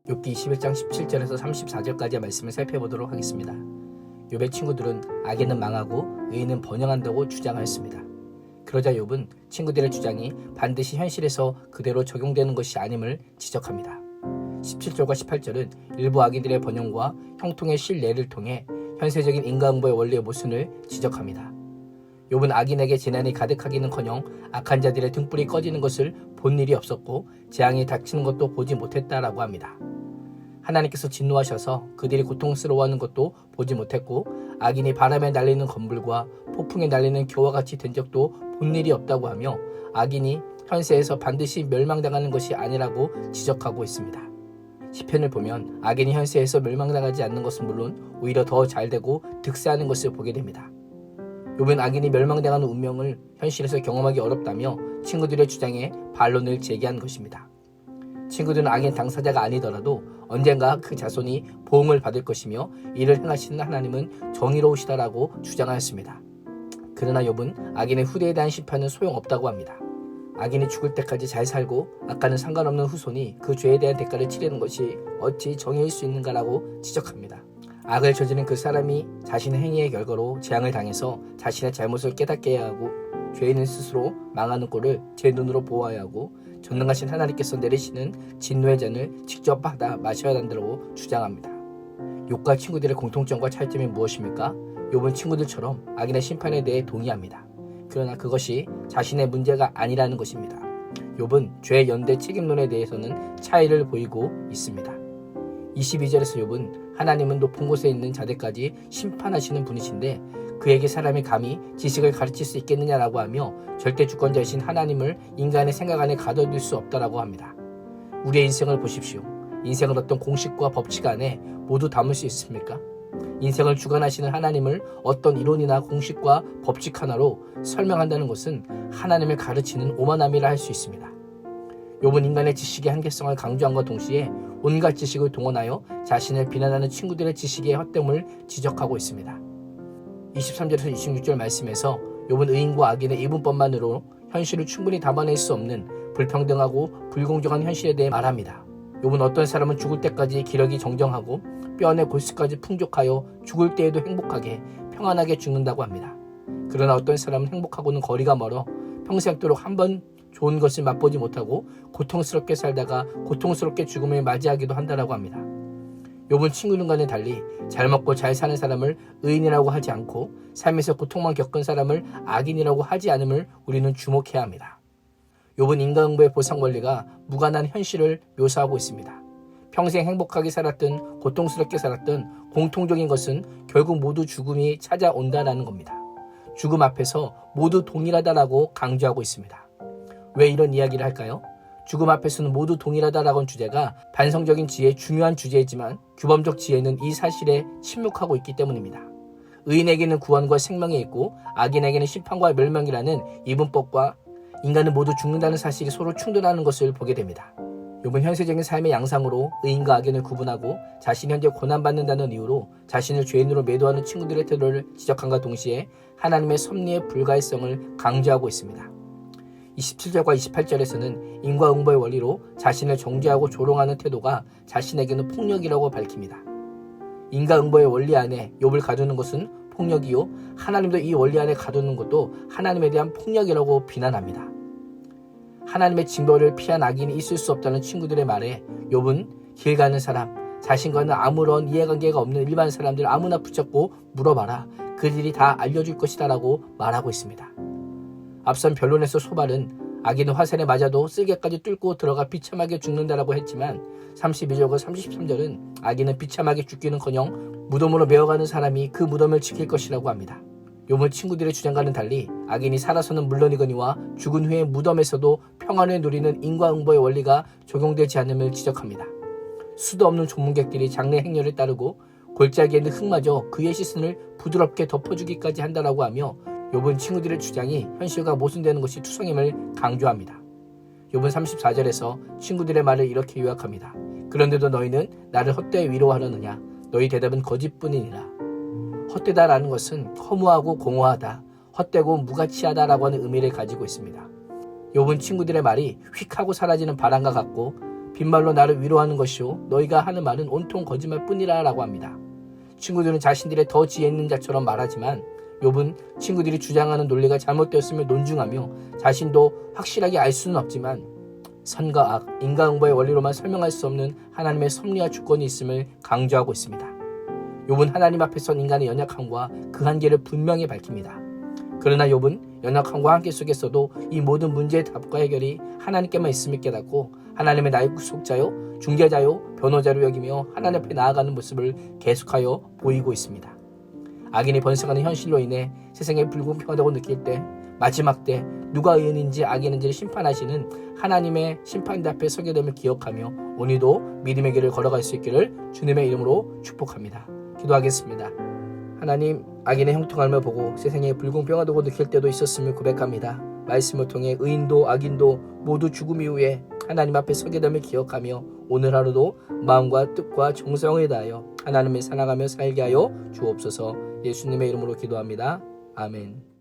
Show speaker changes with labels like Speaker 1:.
Speaker 1: 욥기 21장 17절에서 34절까지의 말씀을 살펴보도록 하겠습니다. 욥의 친구들은 악인은 망하고 의인은 번영한다고 주장하였습니다. 그러자 욥은 친구들의 주장이 반드시 현실에서 그대로 적용되는 것이 아님을 지적합니다. 17절과 18절은 일부 악인들의 번영과 형통의 실례를 통해 현세적인 인과응보의 원리의 모순을 지적합니다. 욥은 악인에게 재난이 가득하기는커녕 악한 자들의 등불이 꺼지는 것을 본 일이 없었고 재앙이 닥치는 것도 보지 못했다라고 합니다. 하나님께서 진노하셔서 그들이 고통스러워하는 것도 보지 못했고 악인이 바람에 날리는 건불과 폭풍에 날리는 겨와 같이 된 적도 본 일이 없다고 하며 악인이 현세에서 반드시 멸망당하는 것이 아니라고 지적하고 있습니다. 시편을 보면 악인이 현세에서 멸망당하지 않는 것은 물론 오히려 더 잘되고 득세하는 것을 보게 됩니다. 욥은 악인이 멸망당하는 운명을 현실에서 경험하기 어렵다며 친구들의 주장에 반론을 제기한 것입니다. 친구들은 악인 당사자가 아니더라도 언젠가 그 자손이 보응을 받을 것이며 이를 행하시는 하나님은 정의로우시다라고 주장하였습니다. 그러나 욥은 악인의 후대에 대한 심판은 소용없다고 합니다. 악인이 죽을 때까지 잘 살고 악과는 상관없는 후손이 그 죄에 대한 대가를 치르는 것이 어찌 정의일 수 있는가라고 지적합니다. 악을 저지른 그 사람이 자신의 행위의 결과로 재앙을 당해서 자신의 잘못을 깨닫게 해야 하고 죄인은 스스로 망하는 꼴을 제 눈으로 보아야 하고 전능하신 하나님께서 내리시는 진노의 잔을 직접 받아 마셔야 한다고 주장합니다. 욥과 친구들의 공통점과 차이점이 무엇입니까? 욥은 친구들처럼 악인의 심판에 대해 동의합니다. 그러나 그것이 자신의 문제가 아니라는 것입니다. 욥은 죄 연대 책임론에 대해서는 차이를 보이고 있습니다. 22절에서 욥은 하나님은 높은 곳에 있는 자들까지 심판하시는 분이신데 그에게 사람이 감히 지식을 가르칠 수 있겠느냐라고 하며 절대 주권자이신 하나님을 인간의 생각 안에 가둬둘 수 없다라고 합니다. 우리의 인생을 보십시오. 인생을 어떤 공식과 법칙 안에 모두 담을 수 있습니까? 인생을 주관하시는 하나님을 어떤 이론이나 공식과 법칙 하나로 설명한다는 것은 하나님을 가르치는 오만함이라 할 수 있습니다. 욥은 인간의 지식의 한계성을 강조함과 동시에 온갖 지식을 동원하여 자신을 비난하는 친구들의 지식의 헛됨을 지적하고 있습니다. 23절에서 26절 말씀에서 욥은 의인과 악인의 이분법만으로 현실을 충분히 담아낼 수 없는 불평등하고 불공정한 현실에 대해 말합니다. 욥은 어떤 사람은 죽을 때까지 기력이 정정하고 뼈 안의 골수까지 풍족하여 죽을 때에도 행복하게 평안하게 죽는다고 합니다. 그러나 어떤 사람은 행복하고는 거리가 멀어 평생도록 한 번 좋은 것을 맛보지 못하고 고통스럽게 살다가 고통스럽게 죽음을 맞이하기도 한다라고 합니다. 욥은 친구들과는 달리 잘 먹고 잘 사는 사람을 의인이라고 하지 않고 삶에서 고통만 겪은 사람을 악인이라고 하지 않음을 우리는 주목해야 합니다. 욥은 인과응보의 보상 원리가 무관한 현실을 묘사하고 있습니다. 평생 행복하게 살았든 고통스럽게 살았든 공통적인 것은 결국 모두 죽음이 찾아온다라는 겁니다. 죽음 앞에서 모두 동일하다라고 강조하고 있습니다. 왜 이런 이야기를 할까요? 죽음 앞에서는 모두 동일하다라는 주제가 반성적인 지혜의 중요한 주제이지만 규범적 지혜는 이 사실에 침묵하고 있기 때문입니다. 의인에게는 구원과 생명이 있고 악인에게는 심판과 멸망이라는 이분법과 인간은 모두 죽는다는 사실이 서로 충돌하는 것을 보게 됩니다. 욥은 현세적인 삶의 양상으로 의인과 악인을 구분하고 자신이 현재 고난받는다는 이유로 자신을 죄인으로 매도하는 친구들의 태도를 지적함과 동시에 하나님의 섭리의 불가해성을 강조하고 있습니다. 27절과 28절에서는 인과응보의 원리로 자신을 정죄하고 조롱하는 태도가 자신에게는 폭력이라고 밝힙니다. 인과응보의 원리 안에 욥을 가두는 것은 폭력이요 하나님도 이 원리 안에 가두는 것도 하나님에 대한 폭력이라고 비난합니다. 하나님의 징벌을 피한 악인이 있을 수 없다는 친구들의 말에 욥은 길 가는 사람, 자신과는 아무런 이해관계가 없는 일반 사람들 아무나 붙잡고 물어봐라. 그들이 다 알려줄 것이다 라고 말하고 있습니다. 앞선 변론에서 소발은 악인은 화살에 맞아도 쓸개까지 뚫고 들어가 비참하게 죽는다라고 했지만 32절과 33절은 악인은 비참하게 죽기는커녕 무덤으로 메어가는 사람이 그 무덤을 지킬 것이라고 합니다. 욥은 친구들의 주장과는 달리 악인이 살아서는 물론이거니와 죽은 후에 무덤에서도 평안을 누리는 인과응보의 원리가 적용되지 않음을 지적합니다. 수도 없는 조문객들이 장래 행렬을 따르고 골짜기에 있는 흙마저 그의 시선을 부드럽게 덮어주기까지 한다라고 하며 욥은 친구들의 주장이 현실과 모순되는 것이 투성임을 강조합니다. 욥은 34절에서 친구들의 말을 이렇게 요약합니다. 그런데도 너희는 나를 헛되이 위로하려느냐? 너희 대답은 거짓뿐이니라. 헛되다라는 것은 허무하고 공허하다, 헛되고 무가치하다라고 하는 의미를 가지고 있습니다. 욥은 친구들의 말이 휙 하고 사라지는 바람과 같고 빈말로 나를 위로하는 것이요 너희가 하는 말은 온통 거짓말뿐이라 라고 합니다. 친구들은 자신들의 더 지혜 있는 자처럼 말하지만 욥은 친구들이 주장하는 논리가 잘못되었음을 논중하며 자신도 확실하게 알 수는 없지만 선과 악, 인과응보의 원리로만 설명할 수 없는 하나님의 섭리와 주권이 있음을 강조하고 있습니다. 욥은 하나님 앞에선 인간의 연약함과 그 한계를 분명히 밝힙니다. 그러나 욥은 연약함과 한계 속에서도 이 모든 문제의 답과 해결이 하나님께만 있음을 깨닫고 하나님의 나의 구속자요, 중재자요, 변호자로 여기며 하나님 앞에 나아가는 모습을 계속하여 보이고 있습니다. 악인이 번성하는 현실로 인해 세상이 불공평하다고 느낄 때 마지막 때 누가 의인인지 악인인지를 심판하시는 하나님의 심판대 앞에 서게 됨을 기억하며 오늘도 믿음의 길을 걸어갈 수 있기를 주님의 이름으로 축복합니다. 기도하겠습니다. 하나님, 악인의 형통함을 보고 세상에 불공평하다고 느낄 때도 있었음을 고백합니다. 말씀을 통해 의인도 악인도 모두 죽음 이후에 하나님 앞에 서게 됨을 기억하며 오늘 하루도 마음과 뜻과 정성을 다하여 하나님을 사랑하며 살게 하여 주옵소서. 예수님의 이름으로 기도합니다. 아멘.